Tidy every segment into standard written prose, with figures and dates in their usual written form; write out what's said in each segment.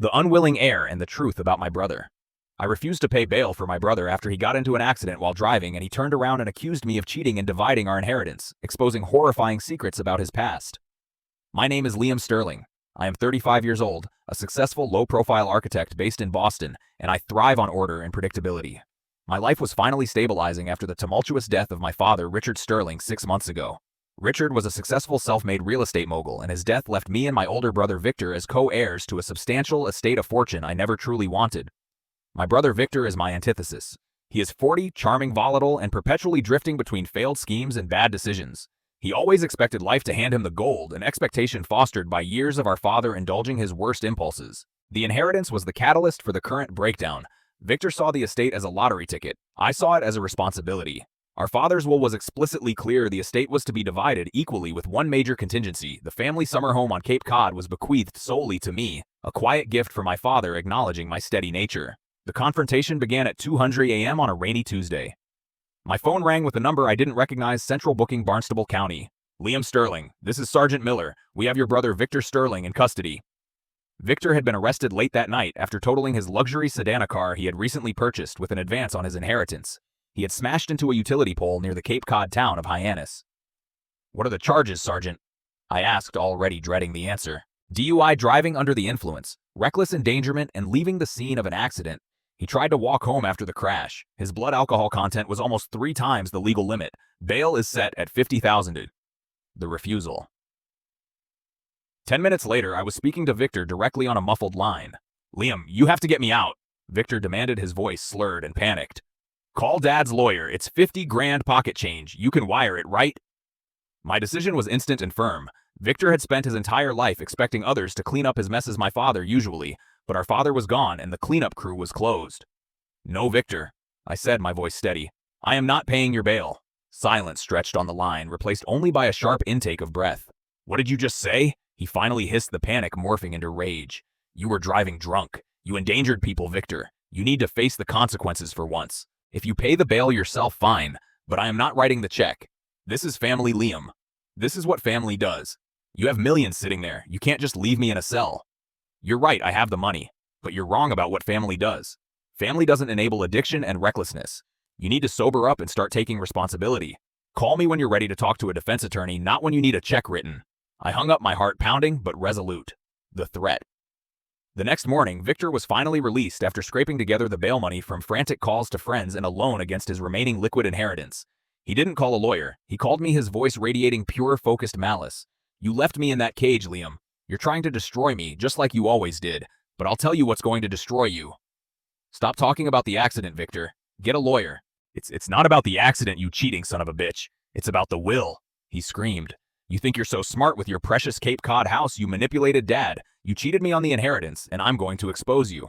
The unwilling heir and the truth about my brother. I refused to pay bail for my brother after he got into an accident while driving, and he turned around and accused me of cheating and dividing our inheritance, exposing horrifying secrets about his past. My name is Liam Sterling. I am 35 years old, a successful low-profile architect based in Boston, and I thrive on order and predictability. My life was finally stabilizing after the tumultuous death of my father, Richard Sterling, 6 months ago. Richard was a successful self-made real estate mogul, and his death left me and my older brother Victor as co-heirs to a substantial estate of fortune I never truly wanted. My brother Victor is my antithesis. He is 40, charming, volatile, and perpetually drifting between failed schemes and bad decisions. He always expected life to hand him the gold, an expectation fostered by years of our father indulging his worst impulses. The inheritance was the catalyst for the current breakdown. Victor saw the estate as a lottery ticket. I saw it as a responsibility. Our father's will was explicitly clear. The estate was to be divided equally with one major contingency. The family summer home on Cape Cod was bequeathed solely to me, a quiet gift from my father acknowledging my steady nature. The confrontation began at 2:00 a.m. on a rainy Tuesday. My phone rang with a number I didn't recognize. Central Booking, Barnstable County. Liam Sterling, this is Sergeant Miller. We have your brother Victor Sterling in custody. Victor had been arrested late that night after totaling his luxury sedan car he had recently purchased with an advance on his inheritance. He had smashed into a utility pole near the Cape Cod town of Hyannis. What are the charges, Sergeant? I asked, already dreading the answer. DUI, driving under the influence, reckless endangerment, and leaving the scene of an accident. He tried to walk home after the crash. His blood alcohol content was almost 3 times the legal limit. Bail is set at $50,000. The refusal. 10 minutes later, I was speaking to Victor directly on a muffled line. Liam, you have to get me out, Victor demanded, his voice slurred and panicked. Call Dad's lawyer. It's 50 grand pocket change. You can wire it, right? My decision was instant and firm. Victor had spent his entire life expecting others to clean up his mess as my father usually, but our father was gone and the cleanup crew was closed. No, Victor, I said, my voice steady. I am not paying your bail. Silence stretched on the line, replaced only by a sharp intake of breath. What did you just say? He finally hissed, the panic morphing into rage. You were driving drunk. You endangered people, Victor. You need to face the consequences for once. If you pay the bail yourself, fine, but I am not writing the check. This is family, Liam. This is what family does. You have millions sitting there. You can't just leave me in a cell. You're right, I have the money, but you're wrong about what family does. Family doesn't enable addiction and recklessness. You need to sober up and start taking responsibility. Call me when you're ready to talk to a defense attorney, not when you need a check written. I hung up, my heart pounding but resolute. The threat. The next morning, Victor was finally released after scraping together the bail money from frantic calls to friends and a loan against his remaining liquid inheritance. He didn't call a lawyer. He called me, his voice radiating pure, focused malice. You left me in that cage, Liam. You're trying to destroy me, just like you always did. But I'll tell you what's going to destroy you. Stop talking about the accident, Victor. Get a lawyer. It's not about the accident, you cheating son of a bitch. It's about the will, he screamed. You think you're so smart with your precious Cape Cod house, you manipulated Dad. You cheated me on the inheritance, and I'm going to expose you.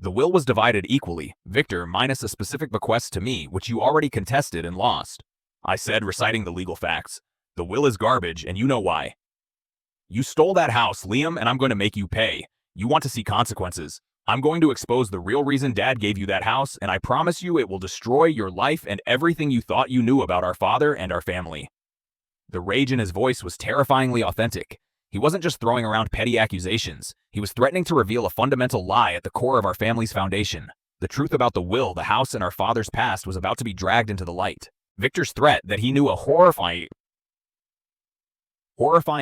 The will was divided equally, Victor, minus a specific bequest to me, which you already contested and lost. I said, reciting the legal facts. The will is garbage, and you know why. You stole that house, Liam, and I'm going to make you pay. You want to see consequences. I'm going to expose the real reason Dad gave you that house, and I promise you it will destroy your life and everything you thought you knew about our father and our family. The rage in his voice was terrifyingly authentic. He wasn't just throwing around petty accusations. He was threatening to reveal a fundamental lie at the core of our family's foundation. The truth about the will, the house, and our father's past was about to be dragged into the light. Victor's threat that he knew a horrifying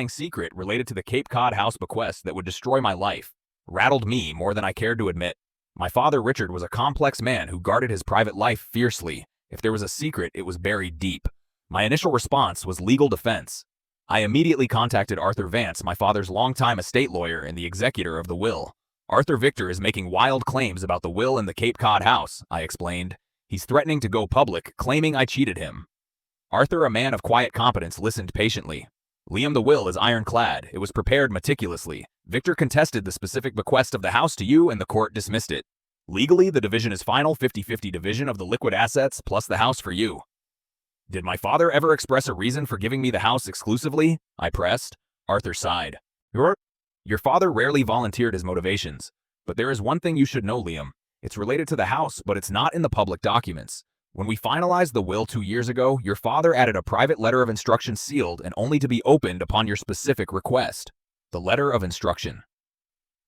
secret related to the Cape Cod house bequest that would destroy my life rattled me more than I cared to admit. My father, Richard, was a complex man who guarded his private life fiercely. If there was a secret, it was buried deep. My initial response was legal defense. I immediately contacted Arthur Vance, my father's longtime estate lawyer and the executor of the will. Arthur, Victor is making wild claims about the will and the Cape Cod house, I explained. He's threatening to go public, claiming I cheated him. Arthur, a man of quiet competence, listened patiently. Liam, the will is ironclad. It was prepared meticulously. Victor contested the specific bequest of the house to you, and the court dismissed it. Legally, the division is final 50-50 division of the liquid assets plus the house for you. Did my father ever express a reason for giving me the house exclusively? I pressed. Arthur sighed. Your father rarely volunteered his motivations. But there is one thing you should know, Liam. It's related to the house, but it's not in the public documents. When we finalized the will 2 years ago, your father added a private letter of instruction sealed and only to be opened upon your specific request. The letter of instruction.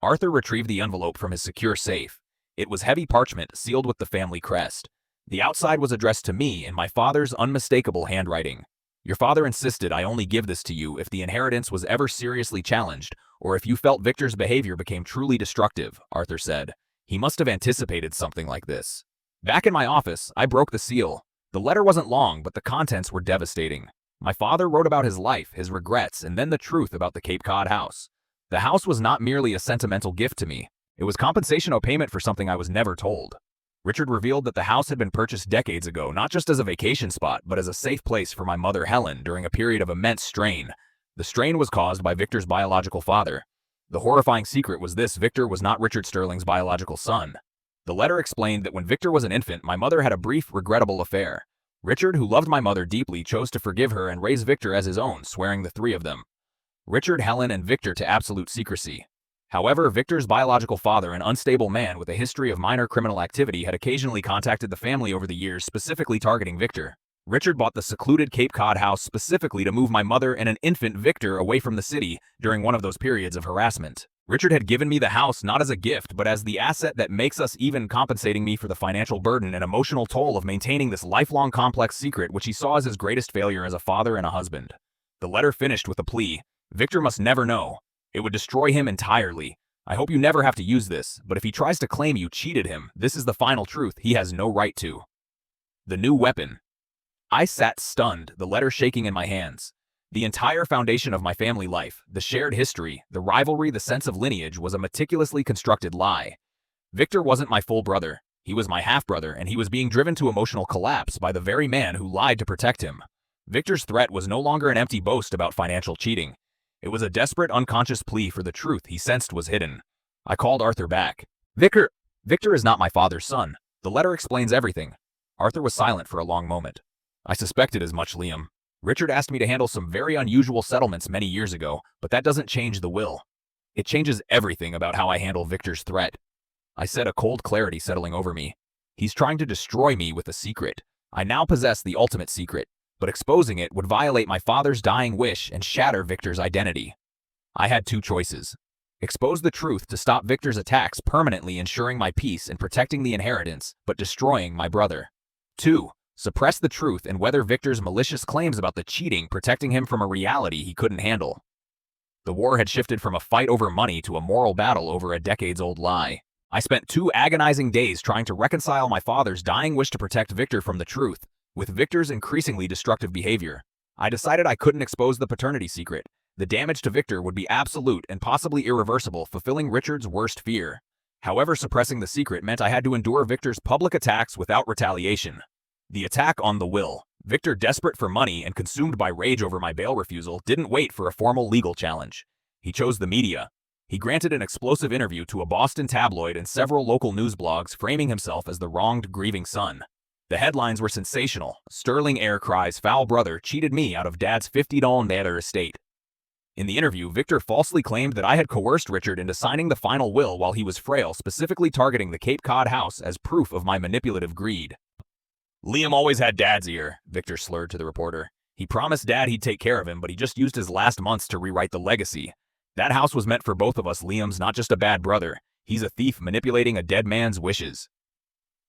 Arthur retrieved the envelope from his secure safe. It was heavy parchment sealed with the family crest. The outside was addressed to me in my father's unmistakable handwriting. Your father insisted I only give this to you if the inheritance was ever seriously challenged, or if you felt Victor's behavior became truly destructive, Arthur said. He must have anticipated something like this. Back in my office, I broke the seal. The letter wasn't long, but the contents were devastating. My father wrote about his life, his regrets, and then the truth about the Cape Cod house. The house was not merely a sentimental gift to me. It was compensation or payment for something I was never told. Richard revealed that the house had been purchased decades ago, not just as a vacation spot, but as a safe place for my mother Helen during a period of immense strain. The strain was caused by Victor's biological father. The horrifying secret was this: Victor was not Richard Sterling's biological son. The letter explained that when Victor was an infant, my mother had a brief, regrettable affair. Richard, who loved my mother deeply, chose to forgive her and raise Victor as his own, swearing the three of them, Richard, Helen, and Victor, to absolute secrecy. However, Victor's biological father, an unstable man with a history of minor criminal activity, had occasionally contacted the family over the years, specifically targeting Victor. Richard bought the secluded Cape Cod house specifically to move my mother and an infant Victor away from the city during one of those periods of harassment. Richard had given me the house not as a gift, but as the asset that makes us, even compensating me for the financial burden and emotional toll of maintaining this lifelong complex secret, which he saw as his greatest failure as a father and a husband. The letter finished with a plea. Victor must never know. It would destroy him entirely. I hope you never have to use this, but if he tries to claim you cheated him, this is the final truth he has no right to. The new weapon. I sat stunned, the letter shaking in my hands. The entire foundation of my family life, the shared history, the rivalry, the sense of lineage, was a meticulously constructed lie. Victor wasn't my full brother. He was my half-brother, and he was being driven to emotional collapse by the very man who lied to protect him. Victor's threat was no longer an empty boast about financial cheating. It was a desperate, unconscious plea for the truth he sensed was hidden. I called Arthur back. Victor is not my father's son. The letter explains everything. Arthur was silent for a long moment. I suspected as much, Liam. Richard asked me to handle some very unusual settlements many years ago, but that doesn't change the will. It changes everything about how I handle Victor's threat. I said, a cold clarity settling over me. He's trying to destroy me with a secret. I now possess the ultimate secret, but exposing it would violate my father's dying wish and shatter Victor's identity. I had two choices. Expose the truth to stop Victor's attacks, permanently ensuring my peace and protecting the inheritance, but destroying my brother. 2. Suppress the truth and weather Victor's malicious claims about the cheating, protecting him from a reality he couldn't handle. The war had shifted from a fight over money to a moral battle over a decades-old lie. I spent 2 agonizing days trying to reconcile my father's dying wish to protect Victor from the truth with Victor's increasingly destructive behavior. I decided I couldn't expose the paternity secret. The damage to Victor would be absolute and possibly irreversible, fulfilling Richard's worst fear. However, suppressing the secret meant I had to endure Victor's public attacks without retaliation. The attack on the will. Victor, desperate for money and consumed by rage over my bail refusal, didn't wait for a formal legal challenge. He chose the media. He granted an explosive interview to a Boston tabloid and several local news blogs, framing himself as the wronged, grieving son. The headlines were sensational. Sterling heir cries foul brother cheated me out of dad's $50 estate. In the interview, Victor falsely claimed that I had coerced Richard into signing the final will while he was frail, specifically targeting the Cape Cod house as proof of my manipulative greed. Liam always had dad's ear, Victor slurred to the reporter. He promised dad he'd take care of him, but he just used his last months to rewrite the legacy. That house was meant for both of us. Liam's not just a bad brother. He's a thief manipulating a dead man's wishes.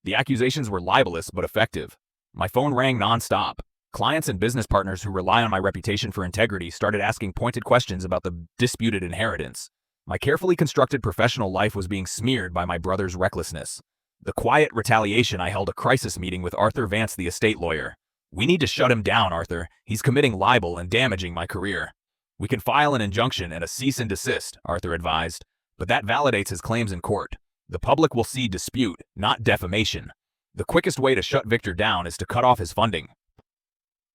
The accusations were libelous but effective. My phone rang nonstop. Clients and business partners who rely on my reputation for integrity started asking pointed questions about the disputed inheritance. My carefully constructed professional life was being smeared by my brother's recklessness. The quiet retaliation, I held a crisis meeting with Arthur Vance, the estate lawyer. We need to shut him down, Arthur. He's committing libel and damaging my career. We can file an injunction and a cease and desist, Arthur advised, but that validates his claims in court. The public will see dispute, not defamation. The quickest way to shut Victor down is to cut off his funding.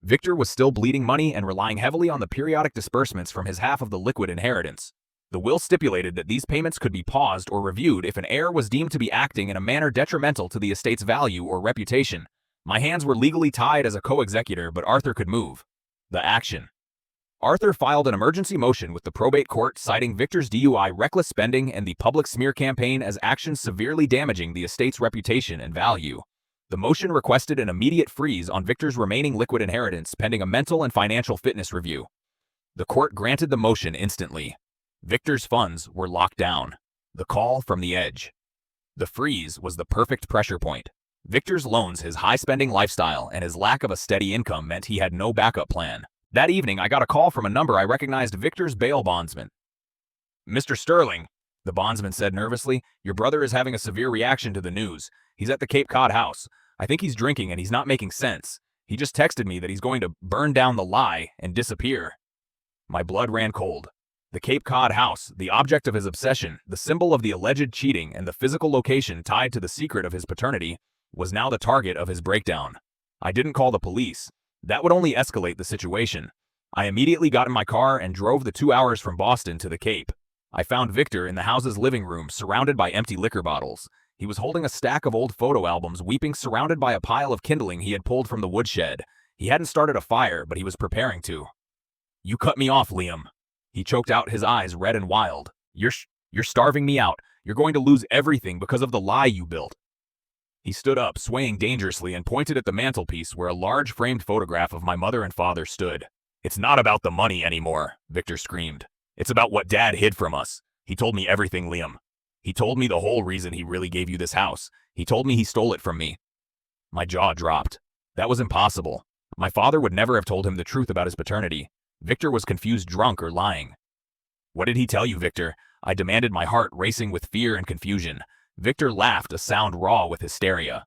Victor was still bleeding money and relying heavily on the periodic disbursements from his half of the liquid inheritance. The will stipulated that these payments could be paused or reviewed if an heir was deemed to be acting in a manner detrimental to the estate's value or reputation. My hands were legally tied as a co-executor, but Arthur could move. The action. Arthur filed an emergency motion with the probate court, citing Victor's DUI, reckless spending, and the public smear campaign as actions severely damaging the estate's reputation and value. The motion requested an immediate freeze on Victor's remaining liquid inheritance pending a mental and financial fitness review. The court granted the motion instantly. Victor's funds were locked down. The call from the edge. The freeze was the perfect pressure point. Victor's loans, his high-spending lifestyle, and his lack of a steady income meant he had no backup plan. That evening, I got a call from a number I recognized: Victor's bail bondsman. "Mr. Sterling," the bondsman said nervously, "your brother is having a severe reaction to the news. He's at the Cape Cod house. I think he's drinking and he's not making sense. He just texted me that he's going to burn down the lie and disappear." My blood ran cold. The Cape Cod house, the object of his obsession, the symbol of the alleged cheating, and the physical location tied to the secret of his paternity, was now the target of his breakdown. I didn't call the police. That would only escalate the situation. I immediately got in my car and drove the 2 hours from Boston to the Cape. I found Victor in the house's living room, surrounded by empty liquor bottles. He was holding a stack of old photo albums, weeping, surrounded by a pile of kindling he had pulled from the woodshed. He hadn't started a fire, but he was preparing to. "You cut me off, Liam." He choked out, his eyes red and wild. You're starving me out. You're going to lose everything because of the lie you built." He stood up, swaying dangerously, and pointed at the mantelpiece where a large framed photograph of my mother and father stood. "It's not about the money anymore," Victor screamed. "It's about what Dad hid from us. He told me everything, Liam. He told me the whole reason he really gave you this house. He told me he stole it from me." My jaw dropped. That was impossible. My father would never have told him the truth about his paternity. Victor was confused, drunk, or lying. "What did he tell you, Victor?" I demanded, my heart racing with fear and confusion. Victor laughed, a sound raw with hysteria.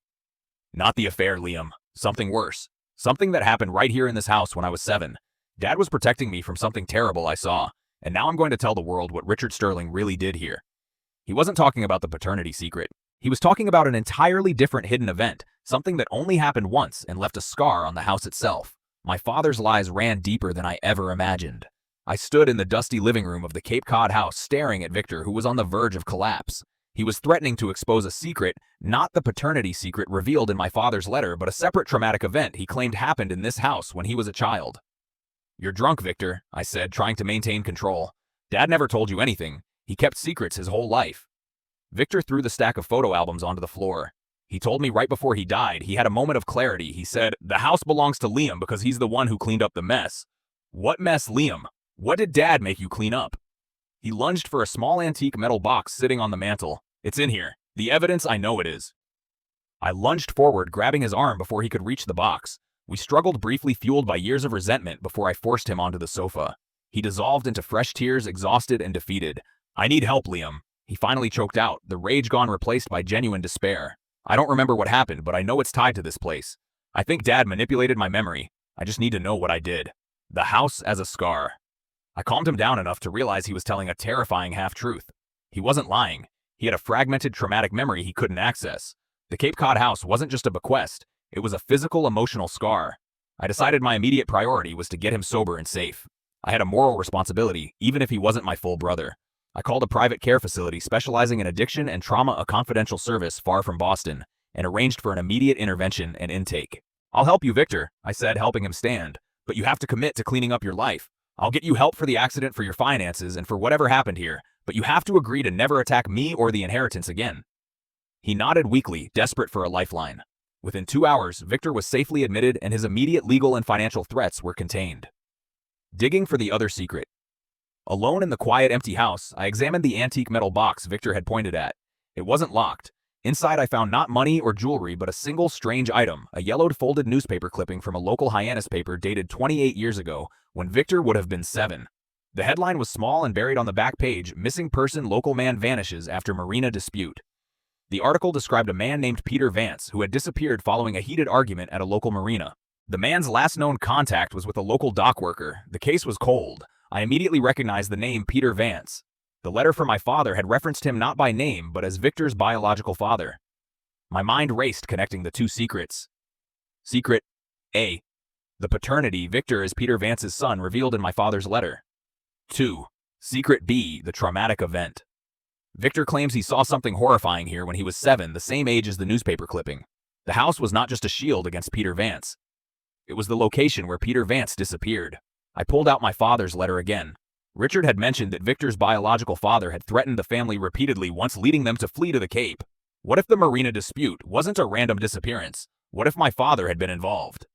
"Not the affair, Liam. Something worse. Something that happened right here in this house when I was 7. Dad was protecting me from something terrible I saw, and now I'm going to tell the world what Richard Sterling really did here." He wasn't talking about the paternity secret. He was talking about an entirely different hidden event, something that only happened once and left a scar on the house itself. My father's lies ran deeper than I ever imagined. I stood in the dusty living room of the Cape Cod house, staring at Victor, who was on the verge of collapse. He was threatening to expose a secret, not the paternity secret revealed in my father's letter, but a separate traumatic event he claimed happened in this house when he was a child. "You're drunk, Victor," I said, trying to maintain control. "Dad never told you anything. He kept secrets his whole life." Victor threw the stack of photo albums onto the floor. "He told me right before he died. He had a moment of clarity. He said, 'The house belongs to Liam because he's the one who cleaned up the mess.'" "What mess, Liam? What did Dad make you clean up?" He lunged for a small antique metal box sitting on the mantel. "It's in here. The evidence, I know it is." I lunged forward, grabbing his arm before he could reach the box. We struggled briefly, fueled by years of resentment, before I forced him onto the sofa. He dissolved into fresh tears, exhausted and defeated. "I need help, Liam," he finally choked out, the rage gone, replaced by genuine despair. "I don't remember what happened, but I know it's tied to this place. I think Dad manipulated my memory. I just need to know what I did." The house as a scar. I calmed him down enough to realize he was telling a terrifying half-truth. He wasn't lying. He had a fragmented, traumatic memory he couldn't access. The Cape Cod house wasn't just a bequest. It was a physical, emotional scar. I decided my immediate priority was to get him sober and safe. I had a moral responsibility, even if he wasn't my full brother. I called a private care facility specializing in addiction and trauma, a confidential service far from Boston, and arranged for an immediate intervention and intake. "I'll help you, Victor," I said, helping him stand. "But you have to commit to cleaning up your life. I'll get you help for the accident, for your finances, and for whatever happened here, but you have to agree to never attack me or the inheritance again." He nodded weakly, desperate for a lifeline. Within 2 hours, Victor was safely admitted, and his immediate legal and financial threats were contained. Digging for the other secret. Alone in the quiet, empty house, I examined the antique metal box Victor had pointed at. It wasn't locked. Inside, I found not money or jewelry, but a single strange item, a yellowed folded newspaper clipping from a local Hyannis paper dated 28 years ago, when Victor would have been 7. The headline was small and buried on the back page: "Missing person, local man vanishes after marina dispute." The article described a man named Peter Vance who had disappeared following a heated argument at a local marina. The man's last known contact was with a local dock worker. The case was cold. I immediately recognized the name Peter Vance. The letter from my father had referenced him not by name, but as Victor's biological father. My mind raced, connecting the two secrets. Secret A. The paternity: Victor is Peter Vance's son, revealed in my father's letter. 2. Secret B. The traumatic event. Victor claims he saw something horrifying here when he was 7, the same age as the newspaper clipping. The house was not just a shield against Peter Vance. It was the location where Peter Vance disappeared. I pulled out my father's letter again. Richard had mentioned that Victor's biological father had threatened the family repeatedly, once leading them to flee to the Cape. What if the marina dispute wasn't a random disappearance? What if my father had been involved?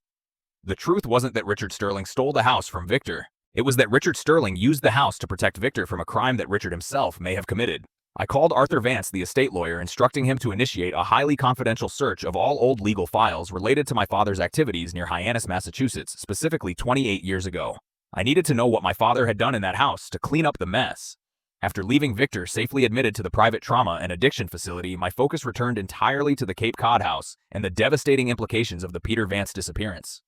The truth wasn't that Richard Sterling stole the house from Victor. It was that Richard Sterling used the house to protect Victor from a crime that Richard himself may have committed. I called Arthur Vance, the estate lawyer, instructing him to initiate a highly confidential search of all old legal files related to my father's activities near Hyannis, Massachusetts, specifically 28 years ago. I needed to know what my father had done in that house to clean up the mess. After leaving Victor safely admitted to the private trauma and addiction facility, my focus returned entirely to the Cape Cod house and the devastating implications of the Peter Vance disappearance.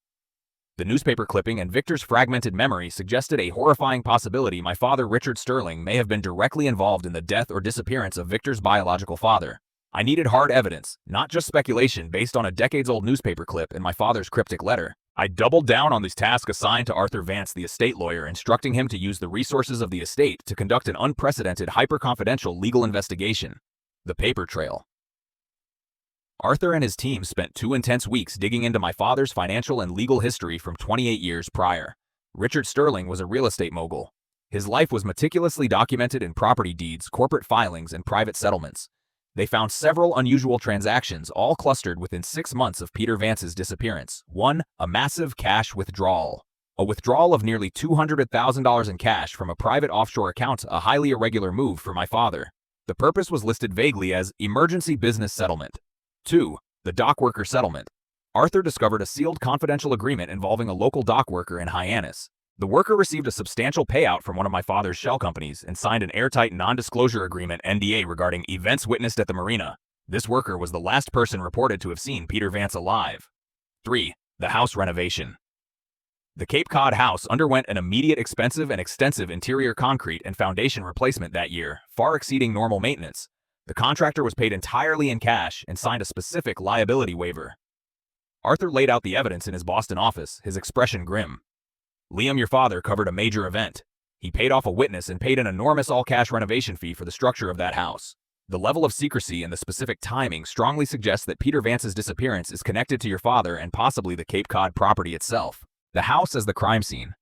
The newspaper clipping and Victor's fragmented memory suggested a horrifying possibility my father, Richard Sterling, may have been directly involved in the death or disappearance of Victor's biological father. I needed hard evidence, not just speculation based on a decades-old newspaper clip and my father's cryptic letter. I doubled down on these tasks assigned to Arthur Vance, the estate lawyer, instructing him to use the resources of the estate to conduct an unprecedented, hyper-confidential legal investigation. The paper trail. Arthur and his team spent 2 intense weeks digging into my father's financial and legal history from 28 years prior. Richard Sterling was a real estate mogul. His life was meticulously documented in property deeds, corporate filings, and private settlements. They found several unusual transactions, all clustered within 6 months of Peter Vance's disappearance. 1. A massive cash withdrawal. A withdrawal of nearly $200,000 in cash from a private offshore account, a highly irregular move for my father. The purpose was listed vaguely as emergency business settlement. 2. The dock worker settlement. Arthur discovered a sealed confidential agreement involving a local dock worker in Hyannis. The worker received a substantial payout from one of my father's shell companies and signed an airtight non-disclosure agreement (NDA) regarding events witnessed at the marina. This worker was the last person reported to have seen Peter Vance alive. 3. The house renovation. The Cape Cod house underwent an immediate, expensive, and extensive interior concrete and foundation replacement that year, far exceeding normal maintenance. The contractor was paid entirely in cash and signed a specific liability waiver. Arthur laid out the evidence in his Boston office, his expression grim. Liam, your father, covered a major event. He paid off a witness and paid an enormous all-cash renovation fee for the structure of that house. The level of secrecy and the specific timing strongly suggests that Peter Vance's disappearance is connected to your father and possibly the Cape Cod property itself. The house as the crime scene.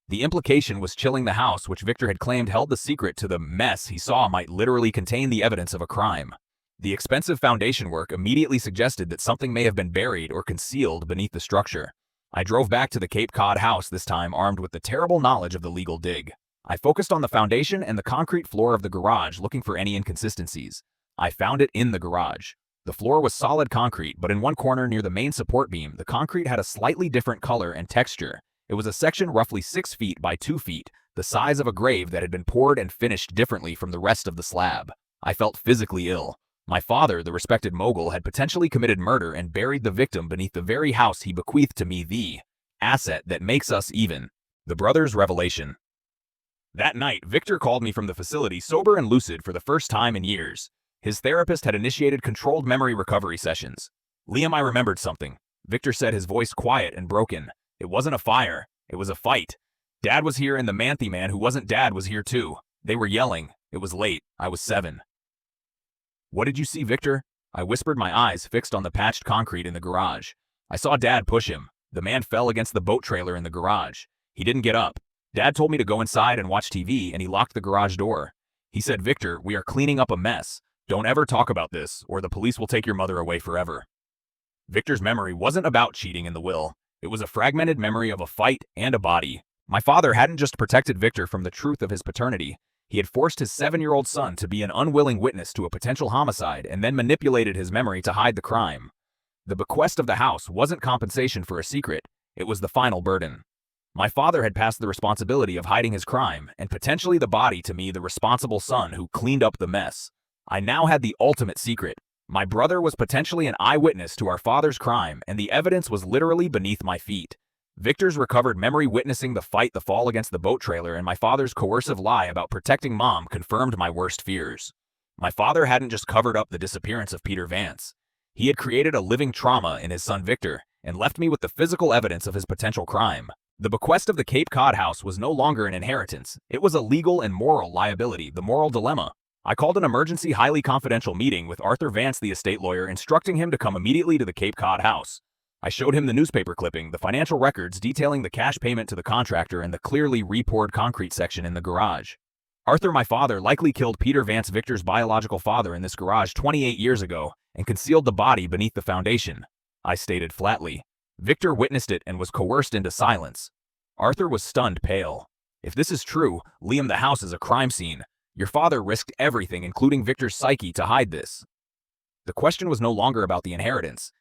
The implication was chilling. The house, which Victor had claimed held the secret to the mess he saw, might literally contain the evidence of a crime. The expensive foundation work immediately suggested that something may have been buried or concealed beneath the structure. I drove back to the Cape Cod house, this time armed with the terrible knowledge of the legal dig. I focused on the foundation and the concrete floor of the garage, looking for any inconsistencies. I found it in the garage. The floor was solid concrete, but in one corner near the main support beam, the concrete had a slightly different color and texture. It was a section roughly 6 feet by 2 feet, the size of a grave, that had been poured and finished differently from the rest of the slab. I felt physically ill. My father, the respected mogul, had potentially committed murder and buried the victim beneath the very house he bequeathed to me, the asset that makes us even. The brothers' revelation. That night, Victor called me from the facility, sober and lucid for the first time in years. His therapist had initiated controlled memory recovery sessions. Liam, I remembered something. Victor said, his voice quiet and broken. It wasn't a fire. It was a fight. Dad was here and the Manthe man who wasn't Dad was here too. They were yelling. It was late. I was 7. What did you see, Victor? I whispered, my eyes fixed on the patched concrete in the garage. I saw Dad push him. The man fell against the boat trailer in the garage. He didn't get up. Dad told me to go inside and watch TV, and he locked the garage door. He said, Victor, we are cleaning up a mess. Don't ever talk about this, or the police will take your mother away forever. Victor's memory wasn't about cheating in the will. It was a fragmented memory of a fight and a body. My father hadn't just protected Victor from the truth of his paternity. He had forced his 7-year-old son to be an unwilling witness to a potential homicide and then manipulated his memory to hide the crime. The bequest of the house wasn't compensation for a secret. It was the final burden. My father had passed the responsibility of hiding his crime and potentially the body to me, the responsible son who cleaned up the mess. I now had the ultimate secret. My brother was potentially an eyewitness to our father's crime, and the evidence was literally beneath my feet. Victor's recovered memory witnessing the fight, the fall against the boat trailer, and my father's coercive lie about protecting Mom confirmed my worst fears. My father hadn't just covered up the disappearance of Peter Vance. He had created a living trauma in his son Victor and left me with the physical evidence of his potential crime. The bequest of the Cape Cod house was no longer an inheritance. It was a legal and moral liability, the moral dilemma. I called an emergency, highly confidential meeting with Arthur Vance, the estate lawyer, instructing him to come immediately to the Cape Cod house. I showed him the newspaper clipping, the financial records detailing the cash payment to the contractor, and the clearly repoured concrete section in the garage. Arthur, my father, likely killed Peter Vance, Victor's biological father, in this garage 28 years ago and concealed the body beneath the foundation, I stated flatly. Victor witnessed it and was coerced into silence. Arthur was stunned, pale. If this is true, Liam, the house is a crime scene. Your father risked everything, including Victor's psyche, to hide this. The question was no longer about the inheritance.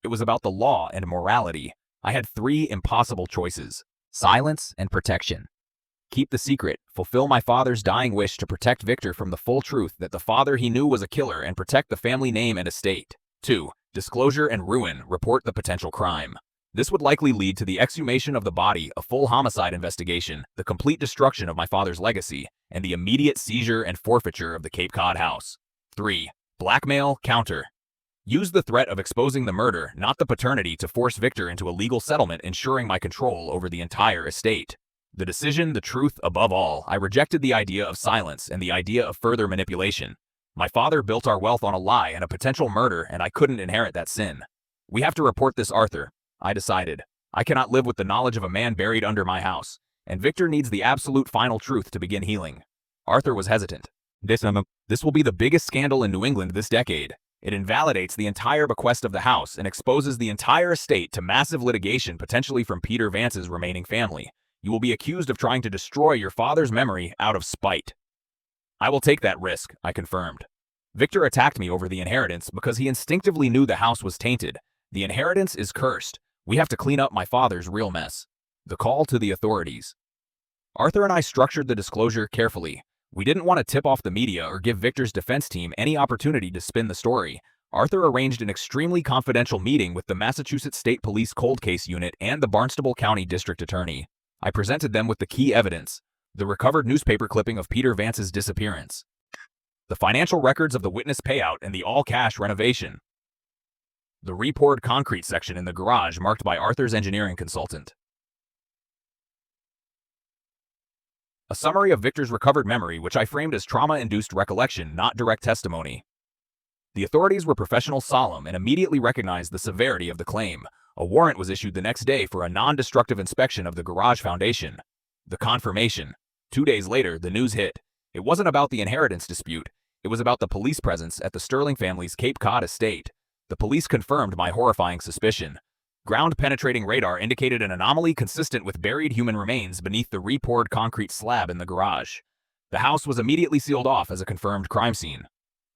It was about the law and morality. I had three impossible choices: silence and protection. Keep the secret, fulfill my father's dying wish to protect Victor from the full truth that the father he knew was a killer and protect the family name and estate. 2. Disclosure and ruin, report the potential crime. This would likely lead to the exhumation of the body, a full homicide investigation, the complete destruction of my father's legacy, and the immediate seizure and forfeiture of the Cape Cod house. 3. Blackmail, counter. Use the threat of exposing the murder, not the paternity, to force Victor into a legal settlement, ensuring my control over the entire estate. The decision, the truth, above all. I rejected the idea of silence and the idea of further manipulation. My father built our wealth on a lie and a potential murder, and I couldn't inherit that sin. We have to report this, Arthur, I decided. I cannot live with the knowledge of a man buried under my house, and Victor needs the absolute final truth to begin healing. Arthur was hesitant. This will be the biggest scandal in New England this decade. It invalidates the entire bequest of the house and exposes the entire estate to massive litigation, potentially from Peter Vance's remaining family. You will be accused of trying to destroy your father's memory out of spite. I will take that risk, I confirmed. Victor attacked me over the inheritance because he instinctively knew the house was tainted. The inheritance is cursed. We have to clean up my father's real mess. The call to the authorities. Arthur and I structured the disclosure carefully. We didn't want to tip off the media or give Victor's defense team any opportunity to spin the story. Arthur arranged an extremely confidential meeting with the Massachusetts State Police Cold Case Unit and the Barnstable County District Attorney. I presented them with the key evidence: the recovered newspaper clipping of Peter Vance's disappearance, the financial records of the witness payout and the all-cash renovation, the repoured concrete section in the garage marked by Arthur's engineering consultant, a summary of Victor's recovered memory, which I framed as trauma-induced recollection, not direct testimony. The authorities were professional, solemn, and immediately recognized the severity of the claim. A warrant was issued the next day for a non-destructive inspection of the garage foundation. The confirmation. 2 days later, the news hit. It wasn't about the inheritance dispute. It was about the police presence at the Sterling family's Cape Cod estate. The police confirmed my horrifying suspicion. Ground-penetrating radar indicated an anomaly consistent with buried human remains beneath the repoured concrete slab in the garage. The house was immediately sealed off as a confirmed crime scene.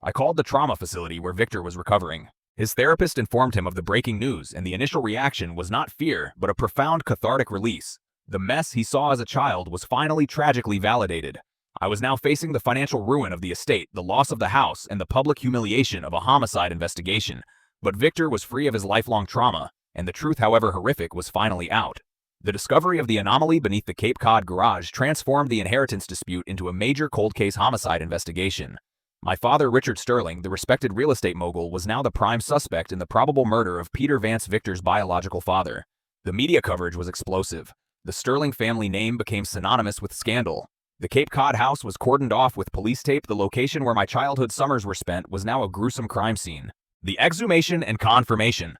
I called the trauma facility where Victor was recovering. His therapist informed him of the breaking news, and the initial reaction was not fear, but a profound cathartic release. The mess he saw as a child was finally tragically validated. I was now facing the financial ruin of the estate, the loss of the house, and the public humiliation of a homicide investigation. But Victor was free of his lifelong trauma, and the truth, however horrific, was finally out. The discovery of the anomaly beneath the Cape Cod garage transformed the inheritance dispute into a major cold case homicide investigation. My father, Richard Sterling, the respected real estate mogul, was now the prime suspect in the probable murder of Peter Vance, Victor's biological father. The media coverage was explosive. The Sterling family name became synonymous with scandal. The Cape Cod house was cordoned off with police tape. The location where my childhood summers were spent was now a gruesome crime scene. The exhumation and confirmation.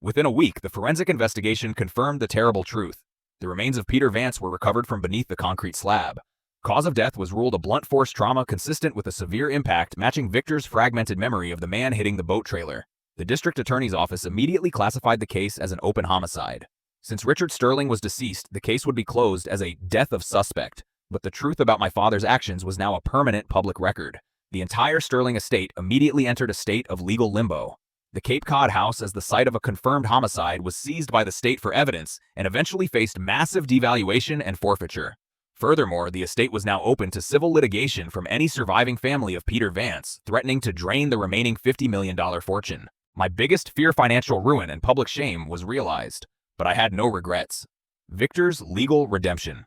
Within a week, the forensic investigation confirmed the terrible truth. The remains of Peter Vance were recovered from beneath the concrete slab. Cause of death was ruled a blunt force trauma consistent with a severe impact, matching Victor's fragmented memory of the man hitting the boat trailer. The district attorney's office immediately classified the case as an open homicide. Since Richard Sterling was deceased, the case would be closed as a death of suspect. But the truth about my father's actions was now a permanent public record. The entire Sterling estate immediately entered a state of legal limbo. The Cape Cod house, as the site of a confirmed homicide, was seized by the state for evidence and eventually faced massive devaluation and forfeiture. Furthermore, the estate was now open to civil litigation from any surviving family of Peter Vance, threatening to drain the remaining $50 million fortune. My biggest fear, financial ruin and public shame, was realized, but I had no regrets. Victor's legal redemption.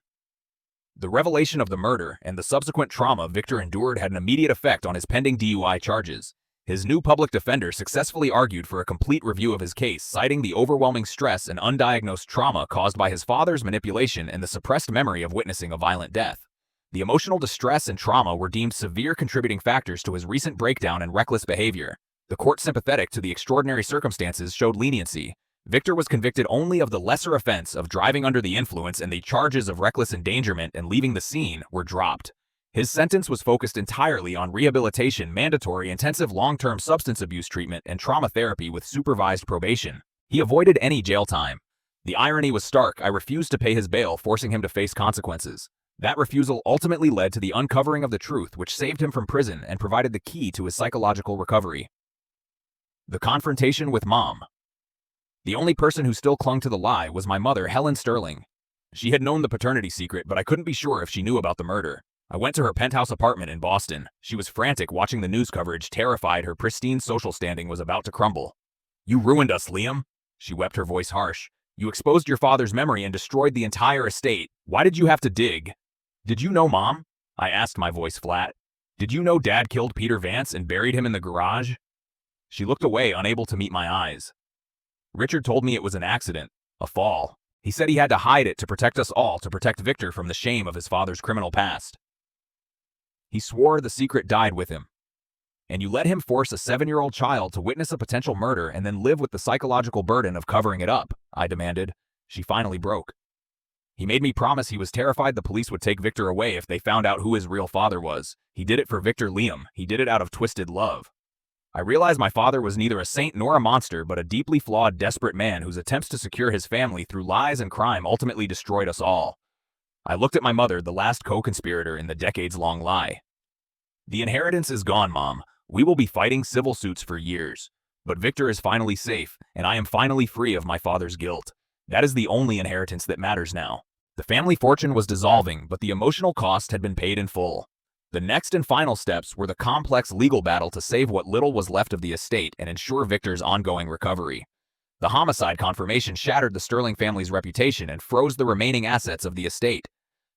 The revelation of the murder and the subsequent trauma Victor endured had an immediate effect on his pending DUI charges. His new public defender successfully argued for a complete review of his case, citing the overwhelming stress and undiagnosed trauma caused by his father's manipulation and the suppressed memory of witnessing a violent death. The emotional distress and trauma were deemed severe contributing factors to his recent breakdown and reckless behavior. The court, sympathetic to the extraordinary circumstances, showed leniency. Victor was convicted only of the lesser offense of driving under the influence, and the charges of reckless endangerment and leaving the scene were dropped. His sentence was focused entirely on rehabilitation, mandatory intensive long-term substance abuse treatment, and trauma therapy with supervised probation. He avoided any jail time. The irony was stark. I refused to pay his bail, forcing him to face consequences. That refusal ultimately led to the uncovering of the truth, which saved him from prison and provided the key to his psychological recovery. The confrontation with Mom. The only person who still clung to the lie was my mother, Helen Sterling. She had known the paternity secret, but I couldn't be sure if she knew about the murder. I went to her penthouse apartment in Boston. She was frantic watching the news coverage, terrified her pristine social standing was about to crumble. "You ruined us, Liam," she wept, her voice harsh. "You exposed your father's memory and destroyed the entire estate. Why did you have to dig?" "Did you know, Mom?" I asked, my voice flat. "Did you know Dad killed Peter Vance and buried him in the garage?" She looked away, unable to meet my eyes. "Richard told me it was an accident, a fall. He said he had to hide it to protect us all, to protect Victor from the shame of his father's criminal past. He swore the secret died with him. And you let him force a 7-year-old child to witness a potential murder and then live with the psychological burden of covering it up," I demanded. She finally broke. "He made me promise he was terrified the police would take Victor away if they found out who his real father was. He did it for Victor, Liam. He did it out of twisted love. I realized my father was neither a saint nor a monster, but a deeply flawed, desperate man whose attempts to secure his family through lies and crime ultimately destroyed us all." I looked at my mother, the last co-conspirator in the decades-long lie. "The inheritance is gone, Mom. We will be fighting civil suits for years. But Victor is finally safe, and I am finally free of my father's guilt. That is the only inheritance that matters now." The family fortune was dissolving, but the emotional cost had been paid in full. The next and final steps were the complex legal battle to save what little was left of the estate and ensure Victor's ongoing recovery. The homicide confirmation shattered the Sterling family's reputation and froze the remaining assets of the estate.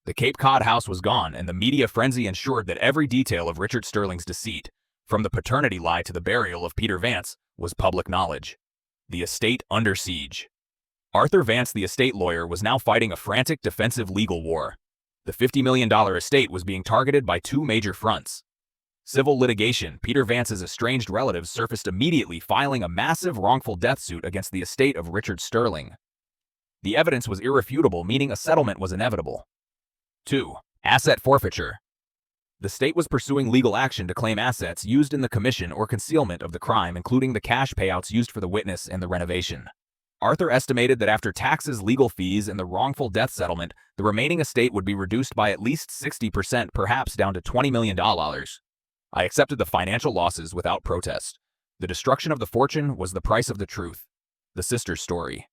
The Cape Cod house was gone, and the media frenzy ensured that every detail of Richard Sterling's deceit, from the paternity lie to the burial of Peter Vance, was public knowledge. The estate under siege. Arthur Vance, the estate lawyer, was now fighting a frantic defensive legal war. The $50 million estate was being targeted by two major fronts. Civil litigation. Peter Vance's estranged relatives surfaced immediately, filing a massive wrongful death suit against the estate of Richard Sterling. The evidence was irrefutable, meaning a settlement was inevitable. 2. Asset forfeiture. The state was pursuing legal action to claim assets used in the commission or concealment of the crime, including the cash payouts used for the witness and the renovation. Arthur estimated that after taxes, legal fees, and the wrongful death settlement, the remaining estate would be reduced by at least 60%, perhaps down to $20 million. I accepted the financial losses without protest. The destruction of the fortune was the price of the truth. The sister's story.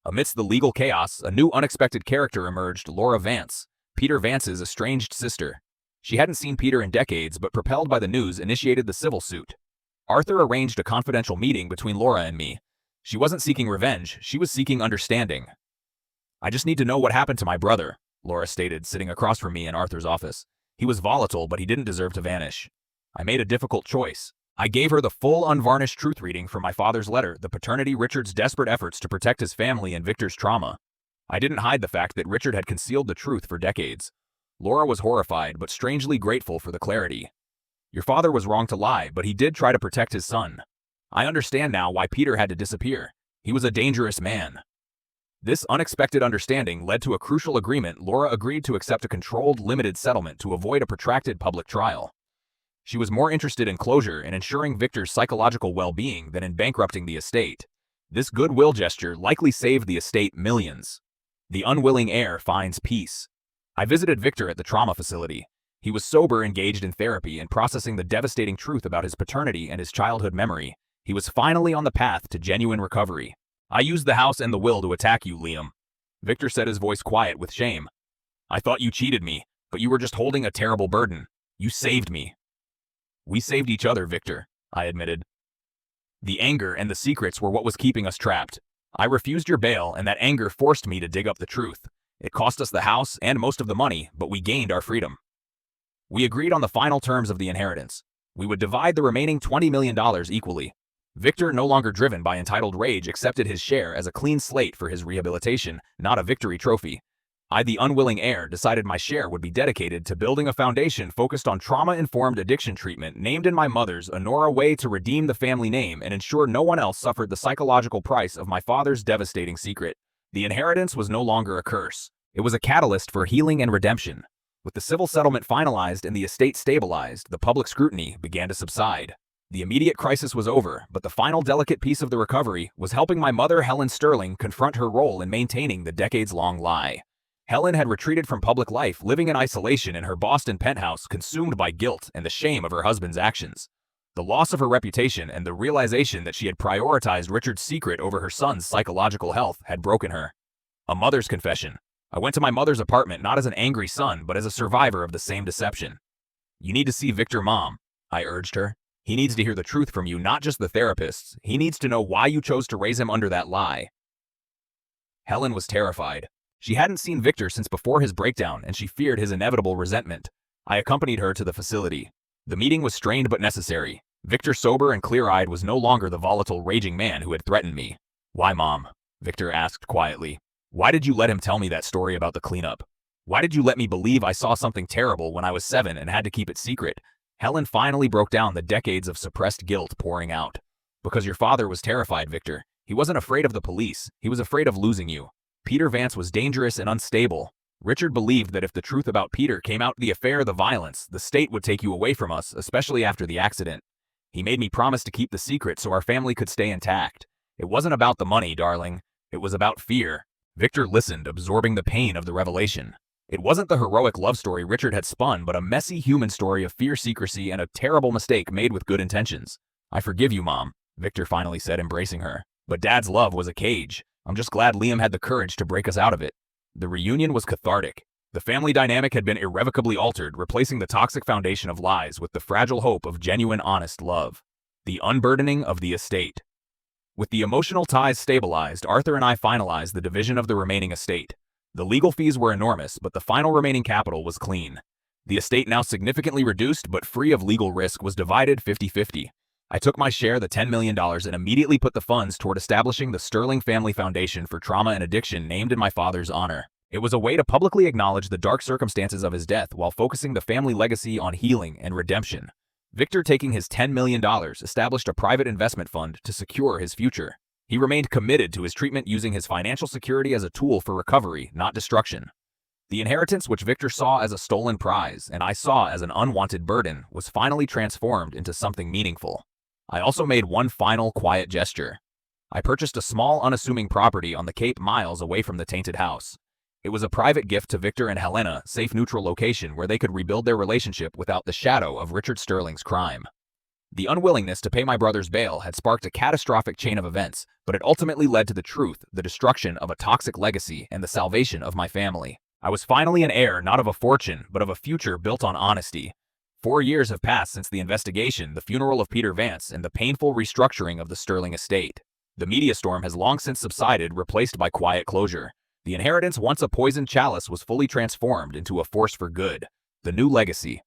Amidst the legal chaos, a new unexpected character emerged, Laura Vance, Peter Vance's estranged sister. She hadn't seen Peter in decades, but propelled by the news, initiated the civil suit. Arthur arranged a confidential meeting between Laura and me. She wasn't seeking revenge, she was seeking understanding. "I just need to know what happened to my brother," Laura stated, sitting across from me in Arthur's office. "He was volatile, but he didn't deserve to vanish." I made a difficult choice. I gave her the full, unvarnished truth reading from my father's letter, the paternity, Richard's desperate efforts to protect his family, and Victor's trauma. I didn't hide the fact that Richard had concealed the truth for decades. Laura was horrified, but strangely grateful for the clarity. "Your father was wrong to lie, but he did try to protect his son. I understand now why Peter had to disappear. He was a dangerous man." This unexpected understanding led to a crucial agreement. Laura agreed to accept a controlled, limited settlement to avoid a protracted public trial. She was more interested in closure and ensuring Victor's psychological well-being than in bankrupting the estate. This goodwill gesture likely saved the estate millions. The unwilling heir finds peace. I visited Victor at the trauma facility. He was sober, engaged in therapy, and processing the devastating truth about his paternity and his childhood memory. He was finally on the path to genuine recovery. "I used the house and the will to attack you, Liam," Victor said, his voice quiet with shame. "I thought you cheated me, but you were just holding a terrible burden. You saved me." "We saved each other, Victor," I admitted. "The anger and the secrets were what was keeping us trapped. I refused your bail, and that anger forced me to dig up the truth. It cost us the house and most of the money, but we gained our freedom." We agreed on the final terms of the inheritance. We would divide the remaining $20 million equally. Victor, no longer driven by entitled rage, accepted his share as a clean slate for his rehabilitation, not a victory trophy. I, the unwilling heir, decided my share would be dedicated to building a foundation focused on trauma-informed addiction treatment, named in my mother's honor, a way to redeem the family name and ensure no one else suffered the psychological price of my father's devastating secret. The inheritance was no longer a curse. It was a catalyst for healing and redemption. With the civil settlement finalized and the estate stabilized, the public scrutiny began to subside. The immediate crisis was over, but the final delicate piece of the recovery was helping my mother, Helen Sterling, confront her role in maintaining the decades-long lie. Helen had retreated from public life, living in isolation in her Boston penthouse, consumed by guilt and the shame of her husband's actions. The loss of her reputation and the realization that she had prioritized Richard's secret over her son's psychological health had broken her. A mother's confession. I went to my mother's apartment not as an angry son, but as a survivor of the same deception. "You need to see Victor, Mom," I urged her. "He needs to hear the truth from you, not just the therapist's. He needs to know why you chose to raise him under that lie." Helen was terrified. She hadn't seen Victor since before his breakdown, and she feared his inevitable resentment. I accompanied her to the facility. The meeting was strained but necessary. Victor, sober and clear-eyed, was no longer the volatile, raging man who had threatened me. "Why, Mom?" Victor asked quietly. "Why did you let him tell me that story about the cleanup? Why did you let me believe I saw something terrible when I was 7 and had to keep it secret?" Helen finally broke down, the decades of suppressed guilt pouring out. "Because your father was terrified, Victor. He wasn't afraid of the police. He was afraid of losing you. Peter Vance was dangerous and unstable. Richard believed that if the truth about Peter came out, the affair, the violence, the state would take you away from us, especially after the accident. He made me promise to keep the secret so our family could stay intact. It wasn't about the money, darling. It was about fear." Victor listened, absorbing the pain of the revelation. It wasn't the heroic love story Richard had spun, but a messy human story of fear, secrecy, and a terrible mistake made with good intentions. "I forgive you, Mom," Victor finally said, embracing her. "But Dad's love was a cage. I'm just glad Liam had the courage to break us out of it." The reunion was cathartic. The family dynamic had been irrevocably altered, replacing the toxic foundation of lies with the fragile hope of genuine, honest love. The unburdening of the estate. With the emotional ties stabilized, Arthur and I finalized the division of the remaining estate. The legal fees were enormous, but the final remaining capital was clean. The estate, now significantly reduced but free of legal risk, was divided 50-50. I took my share, the $10 million, and immediately put the funds toward establishing the Sterling Family Foundation for Trauma and Addiction, named in my father's honor. It was a way to publicly acknowledge the dark circumstances of his death while focusing the family legacy on healing and redemption. Victor, taking his $10 million, established a private investment fund to secure his future. He remained committed to his treatment, using his financial security as a tool for recovery, not destruction. The inheritance, which Victor saw as a stolen prize and I saw as an unwanted burden, was finally transformed into something meaningful. I also made one final quiet gesture. I purchased a small, unassuming property on the Cape, miles away from the tainted house. It was a private gift to Victor and Helena, safe, neutral location where they could rebuild their relationship without the shadow of Richard Sterling's crime. The unwillingness to pay my brother's bail had sparked a catastrophic chain of events, but it ultimately led to the truth, the destruction of a toxic legacy, and the salvation of my family. I was finally an heir, not of a fortune, but of a future built on honesty. 4 years have passed since the investigation, the funeral of Peter Vance, and the painful restructuring of the Sterling estate. The media storm has long since subsided, replaced by quiet closure. The inheritance, once a poisoned chalice, was fully transformed into a force for good. The new legacy.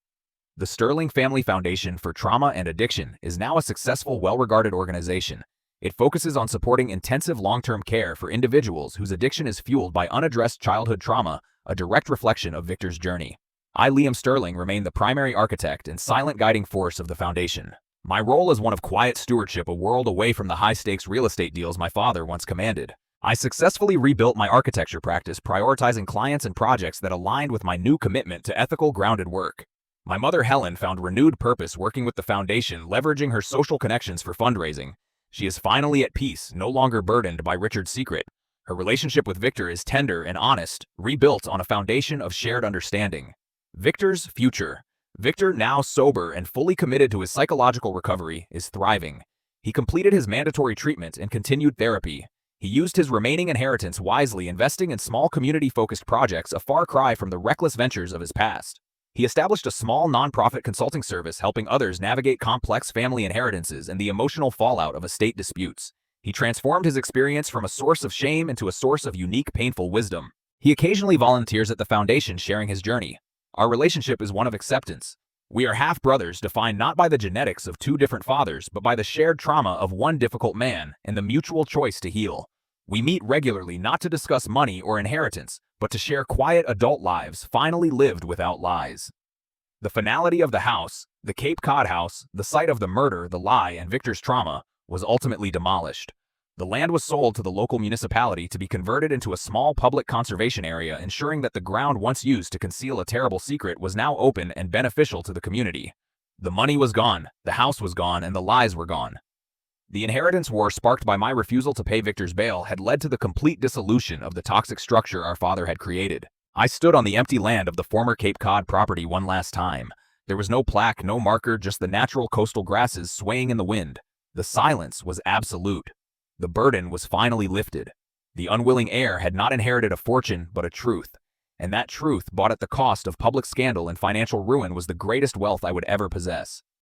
The Sterling Family Foundation for Trauma and Addiction is now a successful, well-regarded organization. It focuses on supporting intensive long-term care for individuals whose addiction is fueled by unaddressed childhood trauma, a direct reflection of Victor's journey. I, Liam Sterling, remain the primary architect and silent guiding force of the foundation. My role is one of quiet stewardship, a world away from the high-stakes real estate deals my father once commanded. I successfully rebuilt my architecture practice, prioritizing clients and projects that aligned with my new commitment to ethical, grounded work. My mother, Helen, found renewed purpose working with the foundation, leveraging her social connections for fundraising. She is finally at peace, no longer burdened by Richard's secret. Her relationship with Victor is tender and honest, rebuilt on a foundation of shared understanding. Victor's future. Victor, now sober and fully committed to his psychological recovery, is thriving. He completed his mandatory treatment and continued therapy. He used his remaining inheritance wisely, investing in small community-focused projects, a far cry from the reckless ventures of his past. He established a small nonprofit consulting service, helping others navigate complex family inheritances and the emotional fallout of estate disputes. He transformed his experience from a source of shame into a source of unique, painful wisdom. He occasionally volunteers at the foundation, sharing his journey. Our relationship is one of acceptance. We are half-brothers, defined not by the genetics of 2 different fathers, but by the shared trauma of one difficult man and the mutual choice to heal. We meet regularly, not to discuss money or inheritance, but to share quiet adult lives finally lived without lies. The finality of the house, the Cape Cod house, the site of the murder, the lie, and Victor's trauma, was ultimately demolished. The land was sold to the local municipality to be converted into a small public conservation area, ensuring that the ground once used to conceal a terrible secret was now open and beneficial to the community. The money was gone, the house was gone, and the lies were gone. The inheritance war, sparked by my refusal to pay Victor's bail, had led to the complete dissolution of the toxic structure our father had created. I stood on the empty land of the former Cape Cod property one last time. There was no plaque, no marker, just the natural coastal grasses swaying in the wind. The silence was absolute. The burden was finally lifted. The unwilling heir had not inherited a fortune, but a truth. And that truth, bought at the cost of public scandal and financial ruin, was the greatest wealth I would ever possess.